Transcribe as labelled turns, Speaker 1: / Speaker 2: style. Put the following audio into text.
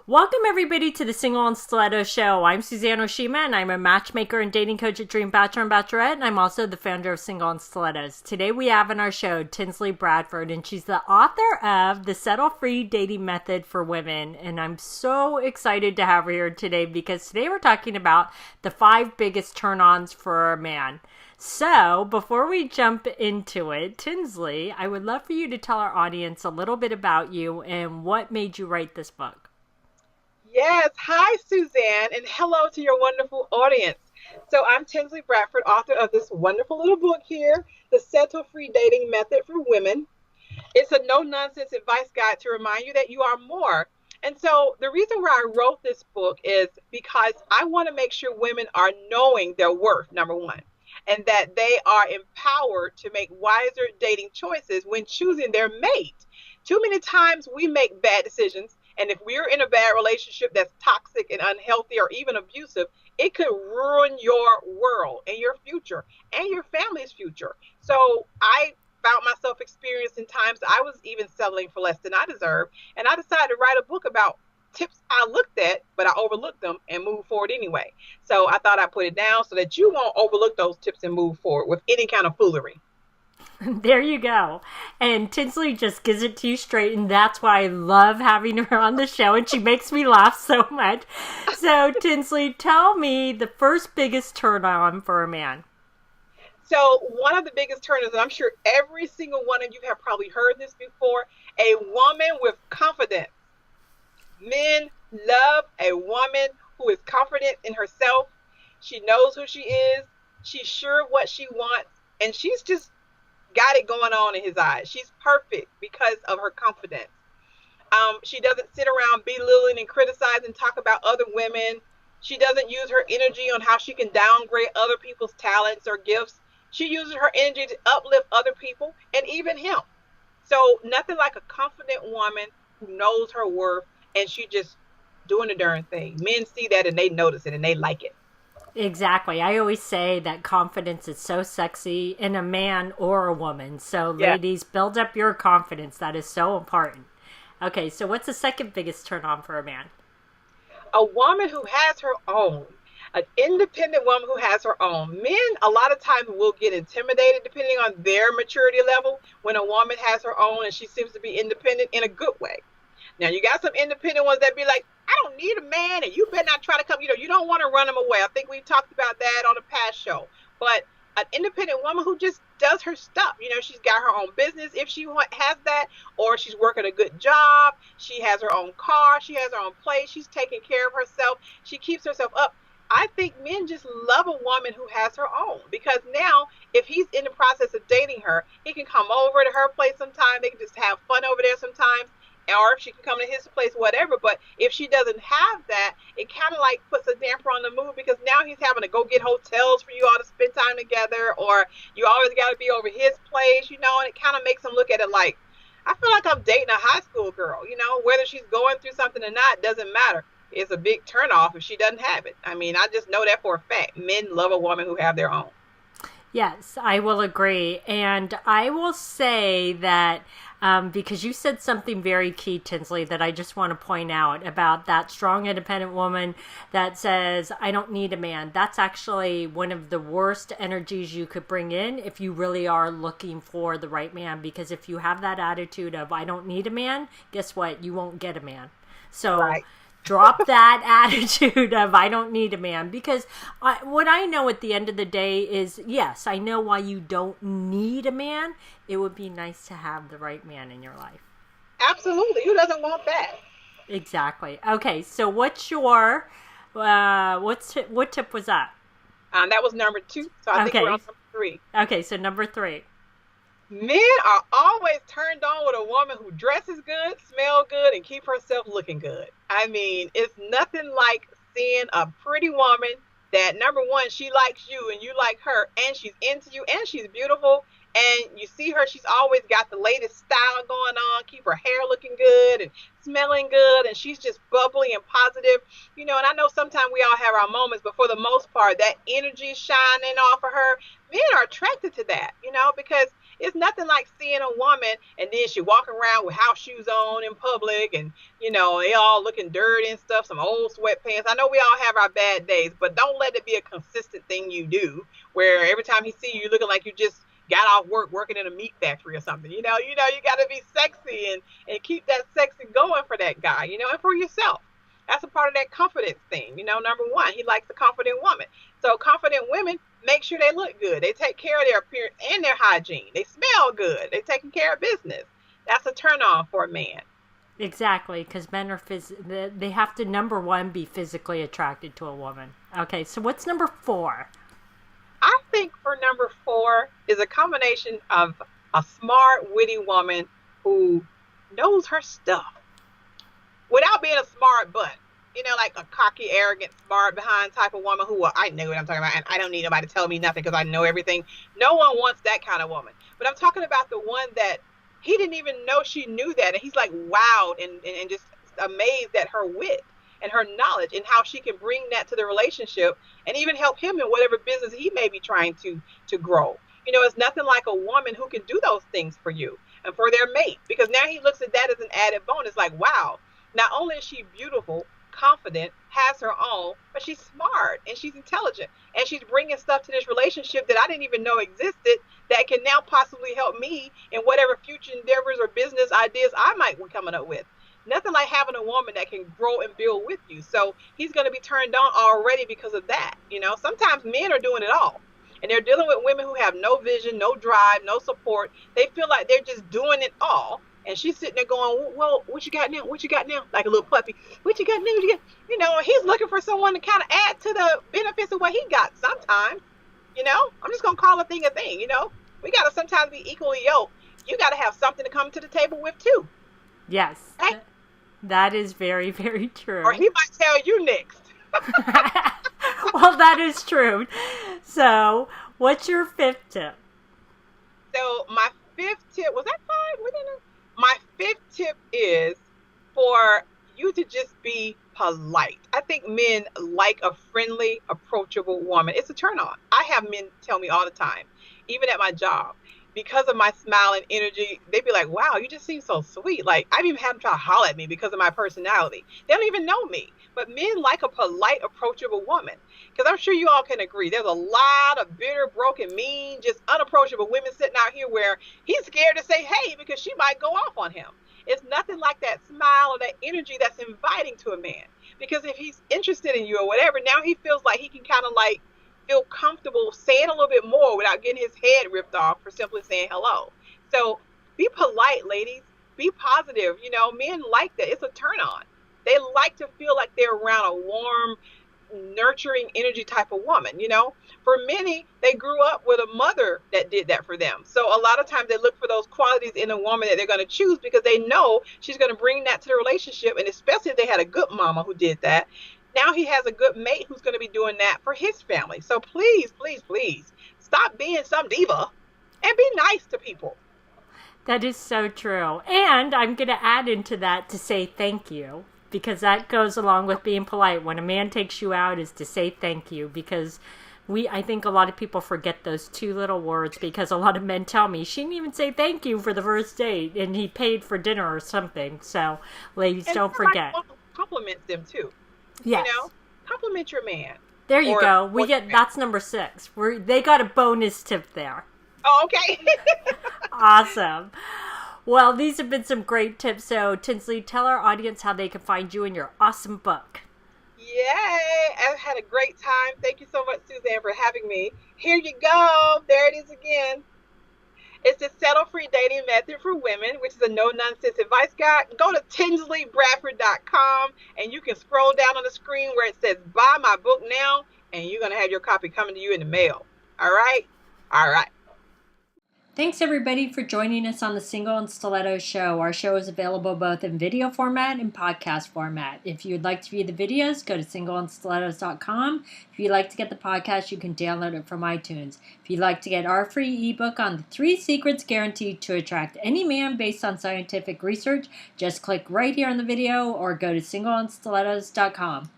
Speaker 1: Welcome everybody to the Single and Stiletto Show. I'm Suzanne Oshima and I'm a matchmaker and dating coach at Dream Bachelor and Bachelorette, and I'm also the founder of Single and Stilettos. Today we have on our show Tinzley Bradford, and she's the author of The Settle-Free Dating Method for Women, and I'm so excited to have her here today because today we're talking about the 5 biggest turn-ons for a man. So, before we jump into it, Tinzley, I would love for you to tell our audience a little bit about you and what made you write this book.
Speaker 2: Yes. Hi, Suzanne, and hello to your wonderful audience. So I'm Tinzley Bradford, author of this wonderful little book here, The Settle-Free Dating Method for Women. It's a no-nonsense advice guide to remind you that you are more. And so the reason why I wrote this book is because I want to make sure women are knowing their worth, number one, and that they are empowered to make wiser dating choices when choosing their mate. Too many times we make bad decisions. And if we're in a bad relationship that's toxic and unhealthy or even abusive, it could ruin your world and your future and your family's future. So I found myself experiencing times I was even settling for less than I deserved. And I decided to write a book about tips I looked at, but I overlooked them and moved forward anyway. So I thought I'd put it down so that you won't overlook those tips and move forward with any kind of foolery.
Speaker 1: There you go. And Tinzley just gives it to you straight, and that's why I love having her on the show, and she makes me laugh so much. So, Tinzley, tell me the first biggest turn on for a man.
Speaker 2: So one of the biggest turners, and I'm sure every single one of you have probably heard this before, a woman with confidence. Men love a woman who is confident in herself. She knows who she is. She's sure of what she wants, and she's just got it going on in his eyes. She's perfect because of her confidence. She doesn't sit around belittling and criticize and talk about other women. She doesn't use her energy on how she can downgrade other people's talents or gifts. She uses her energy to uplift other people and even him. So nothing like a confident woman who knows her worth, and she just doing the darn thing. Men see that and they notice it and they like it.
Speaker 1: Exactly. I always say that confidence is so sexy in a man or a woman. So,
Speaker 2: Yeah.
Speaker 1: ladies, build up your confidence. That is so important. Okay, so what's the second biggest turn on for a man?
Speaker 2: A woman who has her own, an independent woman who has her own. Men, a lot of times, will get intimidated depending on their maturity level when a woman has her own and she seems to be independent in a good way. Now, you got some independent ones that be like, I don't need a man, and you better not try to come. You don't want to run them away. I think we talked about that on a past show. But an independent woman who just does her stuff. She's got her own business if she has that, or she's working a good job. She has her own car. She has her own place. She's taking care of herself. She keeps herself up. I think men just love a woman who has her own, because now if he's in the process of dating her, he can come over to her place sometime. They can just have fun over there sometimes. Or if she can come to his place, whatever. But if she doesn't have that, it kind of like puts a damper on the mood, because now he's having to go get hotels for you all to spend time together, or you always got to be over his place, and it kind of makes him look at it like, I feel like I'm dating a high school girl, whether she's going through something or not, doesn't matter. It's a big turnoff if she doesn't have it. I mean, I just know that for a fact. Men love a woman who have their own.
Speaker 1: Yes, I will agree. And I will say that because you said something very key, Tinzley, that I just want to point out about that strong, independent woman that says, I don't need a man. That's actually one of the worst energies you could bring in if you really are looking for the right man. Because if you have that attitude of, I don't need a man, guess what? You won't get a man. So
Speaker 2: Right.
Speaker 1: Drop that attitude of I don't need a man, because what I know at the end of the day is, yes, I know why you don't need a man. It would be nice to have the right man in your life.
Speaker 2: Absolutely. Who doesn't want that?
Speaker 1: Exactly. Okay, so what's your, what tip was that?
Speaker 2: That was number 2. So I think
Speaker 1: Okay.
Speaker 2: we're on number 3.
Speaker 1: Okay, so number 3.
Speaker 2: Men are always turned on with a woman who dresses good, smells good, and keep herself looking good. I mean, it's nothing like seeing a pretty woman that, number one, she likes you and you like her, and she's into you, and she's beautiful, and you see her, she's always got the latest style going on, keep her hair looking good and smelling good, and she's just bubbly and positive. And I know sometimes we all have our moments, but for the most part, that energy shining off of her, men are attracted to that, because It's nothing like seeing a woman and then she walking around with house shoes on in public, and they all looking dirty and stuff, some old sweatpants. I know we all have our bad days, but don't let it be a consistent thing you do where every time he see you, you're looking like you just got off work working in a meat factory or something. You got to be sexy and keep that sexy going for that guy, and for yourself. That's a part of that confidence thing. Number one, he likes a confident woman. So confident women make sure they look good. They take care of their appearance and their hygiene. They smell good. They're taking care of business. That's a turn on for a man.
Speaker 1: Exactly, because men are they have to, number one, be physically attracted to a woman. Okay, so what's number 4?
Speaker 2: I think for number 4 is a combination of a smart, witty woman who knows her stuff without being a smart butt. Like a cocky, arrogant, smart behind type of woman who, I know what I'm talking about, and I don't need nobody to tell me nothing because I know everything. No one wants that kind of woman. But I'm talking about the one that he didn't even know she knew that, and he's like wowed and just amazed at her wit and her knowledge and how she can bring that to the relationship and even help him in whatever business he may be trying to grow. It's nothing like a woman who can do those things for you and for their mate, because now he looks at that as an added bonus. Like, wow, not only is she beautiful, confident, has her own, but she's smart and she's intelligent and she's bringing stuff to this relationship that I didn't even know existed that can now possibly help me in whatever future endeavors or business ideas I might be coming up with. Nothing like having a woman that can grow and build with you. So he's going to be turned on already because of that. Sometimes men are doing it all, and they're dealing with women who have no vision, no drive, no support. They feel like they're just doing it all. And she's sitting there going, well, what you got now? What you got now? Like a little puppy. What you got now? What you got? He's looking for someone to kind of add to the benefits of what he got sometimes. I'm just going to call a thing a thing. We got to sometimes be equally yoked. You got to have something to come to the table with, too.
Speaker 1: Yes. Right? That is very, very true.
Speaker 2: Or he might tell you next.
Speaker 1: Well, that is true. So, what's your 5th tip?
Speaker 2: So, my 5th tip, was that 5? My 5th tip is for you to just be polite. I think men like a friendly, approachable woman. It's a turn on. I have men tell me all the time, even at my job, because of my smile and energy, they'd be like, wow, you just seem so sweet. Like, I've even had them try to holler at me because of my personality. They don't even know me. But men like a polite, approachable woman. Because I'm sure you all can agree, there's a lot of bitter, broken, mean, just unapproachable women sitting out here where he's scared to say, hey, because she might go off on him. It's nothing like that smile or that energy that's inviting to a man. Because if he's interested in you or whatever, now he feels like he can kind of like feel comfortable saying a little bit more without getting his head ripped off for simply saying hello. So be polite, ladies. Be positive. Men like that. It's a turn on. They like to feel like they're around a warm, nurturing energy type of woman. For many, they grew up with a mother that did that for them. So a lot of times they look for those qualities in a woman that they're going to choose because they know she's going to bring that to the relationship. And especially if they had a good mama who did that. Now he has a good mate who's going to be doing that for his family. So please, please, please stop being some diva and be nice to people.
Speaker 1: That is so true. And I'm going to add into that to say thank you, because that goes along with being polite. When a man takes you out, is to say thank you, because I think a lot of people forget those 2 little words, because a lot of men tell me, she didn't even say thank you for the first date, and he paid for dinner or something. So ladies, don't forget.
Speaker 2: Compliments them too.
Speaker 1: Yes.
Speaker 2: Compliment your man.
Speaker 1: There you go. That's number 6. They got a bonus tip there.
Speaker 2: Oh, okay.
Speaker 1: Awesome. Well, these have been some great tips. So, Tinzley, tell our audience how they can find you and your awesome book.
Speaker 2: Yay! I've had a great time. Thank you so much, Suzanne, for having me. Here you go. There it is again. It's the settle-free dating method for women, which is a no-nonsense advice guide. Go to TinzleyBradford.com, and you can scroll down on the screen where it says, buy my book now, and you're going to have your copy coming to you in the mail. All right? All right.
Speaker 1: Thanks, everybody, for joining us on the Single and Stiletto Show. Our show is available both in video format and podcast format. If you'd like to view the videos, go to singleandstilettos.com. If you'd like to get the podcast, you can download it from iTunes. If you'd like to get our free ebook on the 3 secrets guaranteed to attract any man based on scientific research, just click right here on the video or go to singleandstilettos.com.